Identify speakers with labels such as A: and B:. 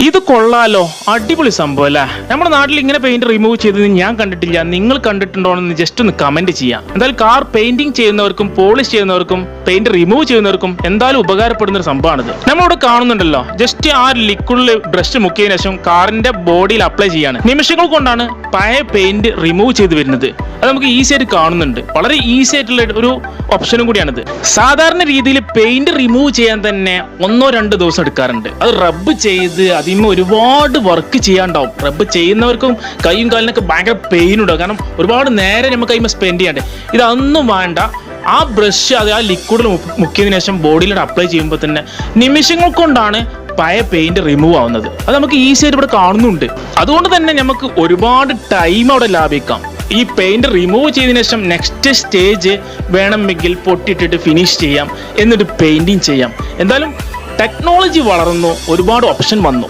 A: ഇത് കൊള്ളാലോ, അടിപൊളി സംഭവം അല്ലേ. നമ്മുടെ നാട്ടിൽ ഇങ്ങനെ പെയിന്റ് റിമൂവ് ചെയ്തത് ഞാൻ കണ്ടിട്ടില്ല. നിങ്ങൾ കണ്ടിട്ടുണ്ടോ എന്ന് ജസ്റ്റ് ഒന്ന് കമന്റ് ചെയ്യാം. എന്തായാലും കാർ പെയിന്റിംഗ് ചെയ്യുന്നവർക്കും പോളിഷ് ചെയ്യുന്നവർക്കും പെയിന്റ് റിമൂവ് ചെയ്യുന്നവർക്കും എന്തായാലും ഉപകാരപ്പെടുന്ന ഒരു സംഭവമാണിത്. നമ്മളിവിടെ കാണുന്നുണ്ടല്ലോ, ജസ്റ്റ് ആ ലിക്വിഡിൽ ബ്രഷ് മുക്കിയതിനു ശേഷം കാറിന്റെ ബോഡിയിൽ അപ്ലൈ ചെയ്യാണ്. നിമിഷങ്ങൾ കൊണ്ടാണ് പഴയ പെയിന്റ് റിമൂവ് ചെയ്ത് വരുന്നത്. അത് നമുക്ക് ഈസി ആയിട്ട് കാണുന്നുണ്ട്. വളരെ ഈസി ആയിട്ടുള്ള ഒരു ഓപ്ഷനും കൂടിയാണിത്. സാധാരണ രീതിയിൽ പെയിന്റ് റിമൂവ് ചെയ്യാൻ തന്നെ 1-2 ദിവസം എടുക്കാറുണ്ട്. അത് റബ്ബ് ചെയ്ത് അതിന് ഒരുപാട് വർക്ക് ചെയ്യാണ്ടാവും. റബ്ബ് ചെയ്യുന്നവർക്കും കൈയും കാലിനൊക്കെ ഭയങ്കര പെയിൻ ഉണ്ടാവും. കാരണം ഒരുപാട് നേരം നമുക്ക് കൈമ സ്പെൻഡ് ചെയ്യണ്ടേ. ഇതൊന്നും വേണ്ട. ആ ബ്രഷ് അത് ആ ലിക്വിഡിൽ മുക്കിയതിനു ശേഷം ബോഡിയിലോട്ട് അപ്ലൈ ചെയ്യുമ്പോൾ തന്നെ നിമിഷങ്ങൾ കൊണ്ടാണ് പഴയ പെയിന്റ് റിമൂവ് ആവുന്നത്. അത് നമുക്ക് ഈസി ആയിട്ട് ഇവിടെ കാണുന്നുണ്ട്. അതുകൊണ്ട് തന്നെ നമുക്ക് ഒരുപാട് ടൈം അവിടെ ലാഭിക്കാം. ഈ പെയിന്റ് റിമൂവ് ചെയ്തതിനു ശേഷം നെക്സ്റ്റ് സ്റ്റേജ് വേണമെങ്കിൽ പൊട്ടിട്ടിട്ട് ഫിനിഷ് ചെയ്യാം, എന്നിട്ട് പെയിന്റിങ് ചെയ്യാം. എന്തായാലും ടെക്നോളജി വളർന്നു, ഒരുപാട് ഓപ്ഷൻ വന്നു.